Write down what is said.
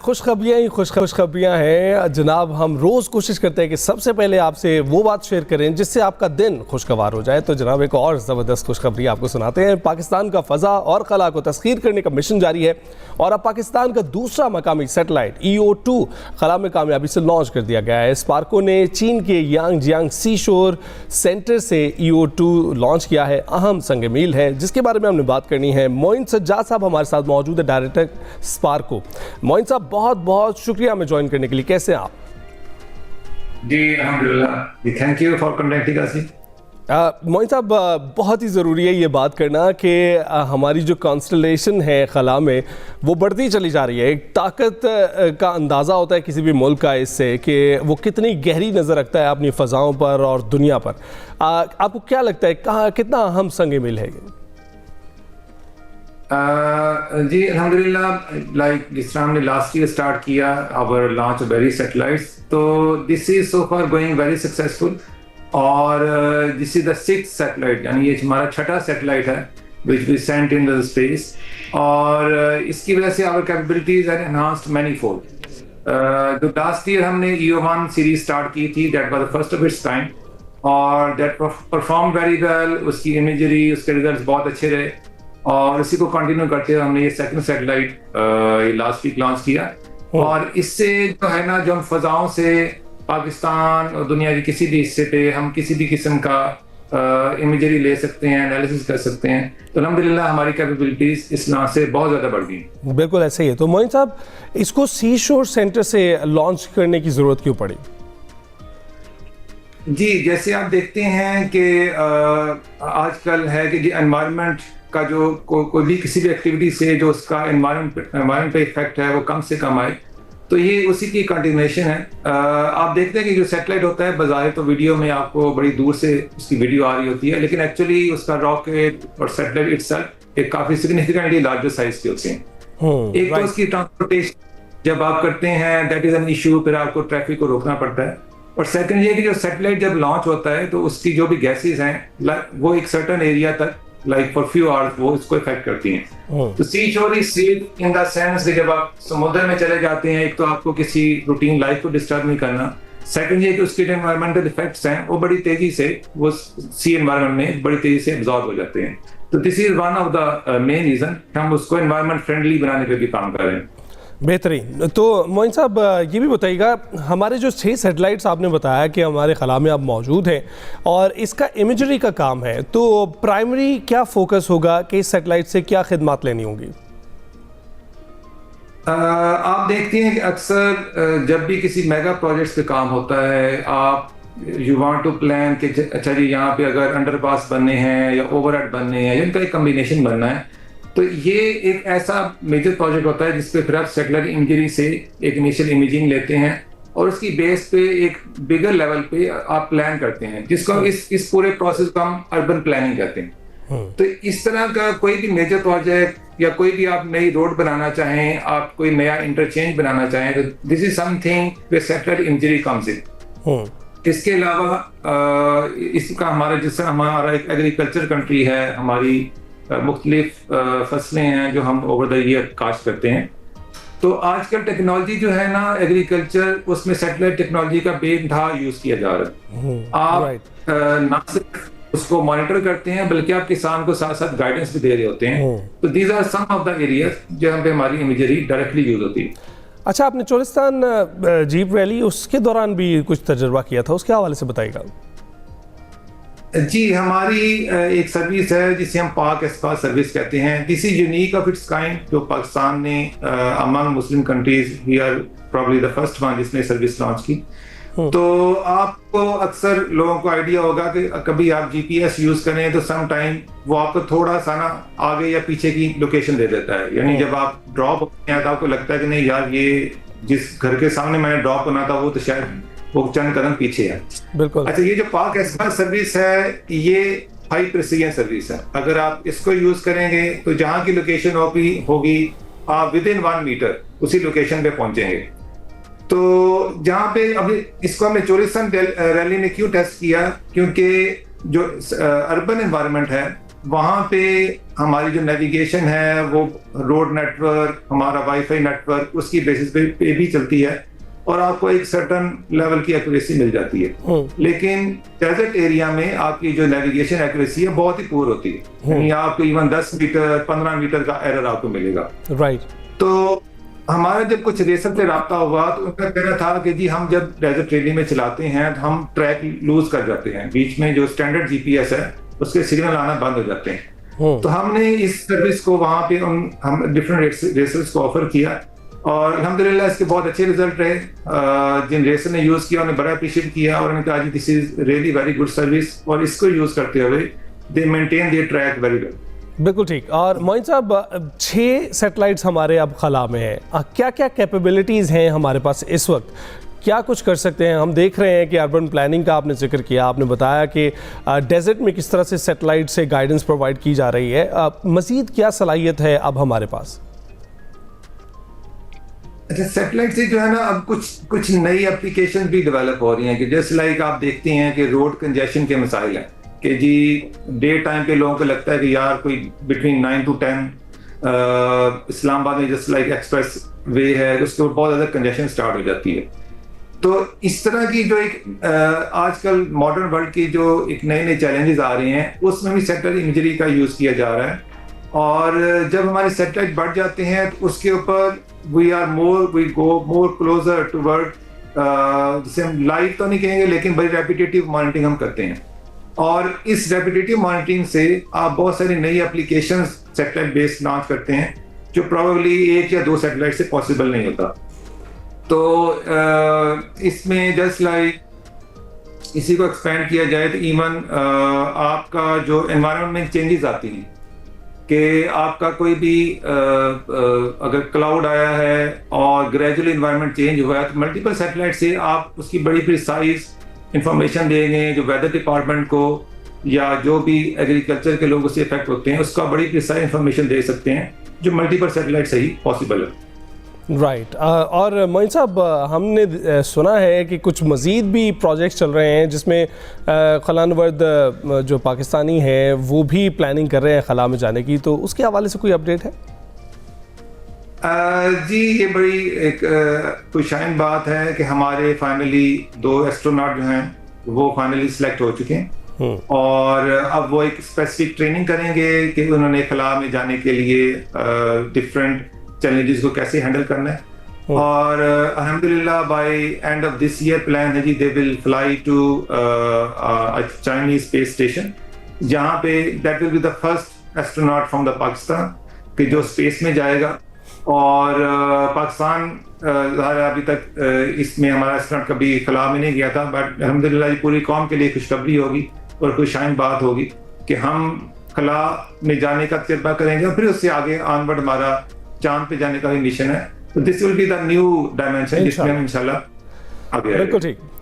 खुशखबरियाँ ही खुशखबरियाँ हैं जनाब। हम रोज़ कोशिश करते हैं कि सबसे पहले आपसे वो बात शेयर करें जिससे आपका दिन खुशगवार हो जाए। तो जनाब एक और ज़बरदस्त खुशखबरी आपको सुनाते हैं। पाकिस्तान का फ़ज़ा और खला को तस्खीर करने का मिशन जारी है और अब पाकिस्तान का दूसरा मकामी सेटेलाइट EO2 खला में कामयाबी से लॉन्च कर दिया गया है। स्पार्को ने चीन के यांगजियांग सी शोर सेंटर से EO2 लॉन्च किया है। अहम संग मील है जिसके बारे में हमने बात करनी है। मोइन सज्जाद साहब हमारे साथ मौजूद है, डायरेक्टर स्पार्को। मोइन साहब बहुत बहुत शुक्रिया हमें ज्वाइन करने के लिए। कैसे हैं आप? जी अल्हम्दुलिल्लाह, थैंक यू फॉर कॉन्टेक्टिंग अस। मोइन साहब बहुत ही ज़रूरी है ये बात करना कि हमारी जो कॉन्स्टलेशन है खला में वो बढ़ती चली जा रही है। एक ताकत का अंदाज़ा होता है किसी भी मुल्क का इससे कि वो कितनी गहरी नज़र रखता है अपनी फ़ज़ाओं पर और दुनिया पर। आपको क्या लगता है कहाँ कितना अहम संग मील है ये? जी अल्हम्दुलिल्लाह, लाइक जिस तरह हमने लास्ट ईयर स्टार्ट किया our launch of very satellites, तो this is so far going very successful और this is the 6th satellite, यानी ये हमारा 6ठा सैटेलाइट है which we sent in the space. और इसकी वजह से our capabilities are enhanced manifold. तो लास्ट ईयर हमने EO1 सीरीज स्टार्ट की थी, that was the first of its kind और दैट परफॉर्म वेरी वेल। उसकी इमेजरी, उसके रिजल्ट्स बहुत अच्छे रहे और इसी को कंटिन्यू करते हुए हमने ये 2nd satellite last week launch किया। और इससे जो है ना, जो हम फजाओं से पाकिस्तान और दुनिया के किसी भी हिस्से पे हम किसी भी किस्म का इमेजरी ले सकते हैं, एनालिसिस कर सकते हैं। तो अल्हम्दुलिल्लाह हमारी कैपेबिलिटीज इस लांच से बहुत ज़्यादा बढ़ गई। बिल्कुल ऐसे ही है। तो मोइन साहब, इसको सी शोर सेंटर से लॉन्च करने की ज़रूरत क्यों पड़ी? जी, जैसे आप देखते हैं कि आजकल है कि एनवायरनमेंट का जो कोई भी किसी भी एक्टिविटी से जो उसका एनवायरनमेंट पे इफेक्ट है वो कम से कम आए, तो ये उसी की कंटिन्यूएशन है। आप देखते हैं कि जो सैटेलाइट होता है बज़ाहिर तो वीडियो में आपको बड़ी दूर से उसकी वीडियो आ रही होती है, लेकिन एक्चुअली उसका रॉकेट और सैटेलाइट इटसेल्फ एक काफी सिग्निफिकेंटली लार्जर साइज के होते हैं। एक तो उसकी ट्रांसपोर्टेशन जब आप करते हैं दैट इज एन इशू, फिर आपको ट्रैफिक को रोकना पड़ता है। और सेकंड ये कि जो सैटेलाइट जब लॉन्च होता है तो उसकी जो भी गैसेज हैं वो एक सर्टेन एरिया तक लाइक फॉर फ्यू आवर्स वो इसको इफेक्ट करती हैं। तो सी शोर is safe in the sense कि जब आप समुद्र में चले जाते हैं, एक तो आपको किसी रूटीन लाइफ को डिस्टर्ब नहीं करना, सेकंड ये कि उसके जो एनवायरमेंटल इफेक्ट्स हैं वो बड़ी तेजी से वो सी एनवायरमेंट में बड़ी तेजी से एब्जॉर्ब हो जाते हैं। तो this is one of the main reason हम उसको एनवायरमेंट फ्रेंडली बनाने पे भी काम कर रहे हैं। बेहतरीन। तो मोइन साहब ये भी बताइएगा, हमारे जो 6 सैटेलाइट्स आपने बताया कि हमारे खला में अब मौजूद हैं और इसका इमेजरी का काम है, तो प्राइमरी क्या फोकस होगा कि इस सैटेलाइट से क्या खिदमत लेनी होगी? आप देखते हैं कि अक्सर जब भी किसी मेगा प्रोजेक्ट्स पे काम होता है, आप यू वांट टू प्लान कि अच्छा जी यहाँ पे अगर अंडरपास बनने हैं या ओवरहेड बनने हैं या इनका एक कम्बिनेशन बनना है, तो ये एक ऐसा मेजर प्रोजेक्ट होता है जिसपे फिर आप सेटेलाइट इमेजरी से एक इनिशियल इमेजिंग लेते हैं और उसकी बेस पे एक बिगर लेवल पे आप प्लान करते हैं, जिसको इस पूरे प्रोसेस को हम अर्बन प्लानिंग कहते हैं। तो इस तरह का कोई भी मेजर प्रोजेक्ट या कोई भी आप नई रोड बनाना चाहें, आप कोई नया इंटरचेंज बनाना चाहें, तो this is something where satellite imagery comes in. इसके अलावा इसका हमारा जिस तरह हमारा एक एग्रीकल्चर कंट्री है, हमारी मुख्तलिफ फसलें हैं जो हम ओवर द ईयर काश्त करते हैं, तो आजकल टेक्नोलॉजी जो है ना एग्रीकल्चर, उसमें सैटेलाइट टेक्नोलॉजी का बेइंतहा यूज किया जा रहा है। आप ना सिर्फ उसको मॉनिटर करते हैं बल्कि आप किसान को साथ साथ गाइडेंस भी दे रहे होते हैं। तो these are some of the areas जहाँ पे हमारी इमेजरी डायरेक्टली यूज होती है। अच्छा, आपने चोलिस्तान जीप रैली उसके दौरान भी कुछ तजुर्बा किया था, उसके हवाले से बताइएगा। जी, हमारी एक सर्विस है जिसे हम पाक एस्पास सर्विस कहते हैं। This is unique of its kind, जो पाकिस्तान ने among Muslim countries we are probably the first one जिसने सर्विस लॉन्च की। तो आपको अक्सर लोगों को आइडिया होगा कि कभी आप GPS यूज करें तो सम टाइम वो आपको थोड़ा सा ना आगे या पीछे की लोकेशन दे देता है, यानी जब आप ड्रॉप होते हैं तो आपको लगता है कि नहीं यार, ये जिस घर के सामने मैंने ड्रॉप होना था वो तो शायद वो चंद कदम पीछे है। बिल्कुल। अच्छा, ये जो पाक एस्पास सर्विस है ये हाई प्रिसीजन सर्विस है। अगर आप इसको यूज करेंगे तो जहाँ की लोकेशन होगी आप विद इन 1 मीटर उसी लोकेशन पे पहुंचेंगे। तो जहाँ पे अभी इसको हमने चोलिस्तान रैली में क्यों टेस्ट किया, क्योंकि जो अर्बन एनवायरनमेंट है वहाँ पे हमारी जो नेविगेशन है वो रोड नेटवर्क, हमारा वाईफाई नेटवर्क उसकी बेसिस पे भी चलती है और आपको एक सर्टन लेवल की एक्यूरेसी मिल जाती है। लेकिन डेजर्ट एरिया में आपकी जो नेविगेशन एक्यूरेसी है बहुत ही पुअर होती है, यानी आपको इवन 10 मीटर 15 मीटर का एरर आपको मिलेगा। राइट। तो हमारा जब कुछ रेसर से रब्ता हुआ तो उनका कहना था कि जी हम जब डेजर्ट एरिया में चलाते हैं तो हम ट्रैक लूज कर जाते हैं, बीच में जो स्टैंडर्ड जीपीएस है उसके सिग्नल आना बंद हो जाते हैं। तो हमने इस सर्विस को वहां पे हम डिफरेंट रेसर्स को ऑफर किया और अल्हम्दुलिल्लाह इसके बहुत अच्छे रिजल्ट रहे। जिन रेसर ने यूज किया उन्हें बड़ा अप्रिशिएट किया और उन्होंने कहा जी this is really very good service, और इसको यूज करते हुए they maintain their track very well. बिल्कुल ठीक। और मोइन साहब 6 सैटेलाइट्स हमारे अब खला में हैं, क्या क्या कैपेबिलिटीज़ हैं हमारे पास इस वक्त, क्या कुछ कर सकते हैं? हम देख रहे हैं कि अर्बन प्लानिंग का आपने जिक्र किया, आपने बताया कि डेजर्ट में किस तरह से सैटेलाइट से गाइडेंस प्रोवाइड की जा रही है, मज़ीद क्या सलाहियत है अब हमारे पास? अच्छा, सैटेलाइट से जो है ना अब कुछ नई एप्लीकेशन भी डेवलप हो रही हैं कि जैसे लाइक आप देखते हैं कि रोड कंजेशन के मसाइल हैं कि जी डे टाइम पे लोगों को लगता है कि यार कोई बिटवीन 9 to 10 इस्लामाबाद में जस्ट लाइक एक्सप्रेस वे है उसके ऊपर बहुत ज़्यादा कंजेशन स्टार्ट हो जाती है। तो इस तरह की जो एक आजकल मॉडर्न वर्ल्ड की जो एक नए नए चैलेंजेस आ रहे हैं उसमें भी सैटेलाइट इमेजरी का यूज़ किया जा रहा है। और जब हमारे सैटेलाइट बढ़ जाते हैं तो उसके ऊपर we go more closer toward, जिसे हम लाइव तो नहीं कहेंगे लेकिन बड़ी रेपिटेटिव मॉनिटरिंग हम करते हैं। और इस रेपिटेटिव मॉनिटरिंग से आप बहुत सारी नई एप्लीकेशंस सैटेलाइट बेस्ड लॉन्च करते हैं जो प्रोबेबली 1 या 2 सैटेलाइट से पॉसिबल नहीं होता। तो इसमें जस्ट लाइक इसी को एक्सपेंड किया जाए तो इवन आपका जो एनवायरनमेंट में चेंजेस आती हैं कि आपका कोई भी अगर क्लाउड आया है और ग्रेजुअली एनवायरनमेंट चेंज हुआ है तो मल्टीपल सैटेलाइट से आप उसकी बड़ी प्रिसाइज इंफॉर्मेशन देंगे जो वेदर डिपार्टमेंट को या जो भी एग्रीकल्चर के लोग उससे इफेक्ट होते हैं उसका बड़ी प्रिसाइज इंफॉर्मेशन दे सकते हैं जो मल्टीपल सैटेलाइट से ही पॉसिबल है। राइट। और मोइन साहब हमने सुना है कि कुछ मज़ीद भी प्रोजेक्ट्स चल रहे हैं जिसमें खलानवर्द जो पाकिस्तानी है वो भी प्लानिंग कर रहे हैं खला में जाने की, तो उसके हवाले से कोई अपडेट है? जी ये बड़ी एक खुशाइन बात है कि हमारे फाइनली 2 एस्ट्रोनॉट जो हैं वो फाइनली सिलेक्ट हो चुके हैं और अब वो एक स्पेसिफिक ट्रेनिंग करेंगे कि उन्होंने खला में जाने के लिए डिफरेंट चैलेंजेस को कैसे हैंडल करना है। और अल्हम्दुलिल्लाह by end of this year plan है जी they will fly to Chinese space station, जहां पे that will be the first astronaut from the Pakistan कि जो स्पेस में जाएगा। और पाकिस्तान अभी तक इसमें हमारा एस्ट्रोनॉट कभी खला में नहीं गया था, बट अल्हम्दुलिल्लाह पूरी कौम के लिए खुशखबरी होगी और खुशाइन बात होगी कि हम खला में जाने का तजर्बा करेंगे और फिर उससे आगे ऑनवर्ड हमारा चांद पे जाने का भी मिशन है। तो this will be the new dimension जिसमें हम इंशाल्लाह आगे आएंगे। बिल्कुल ठीक।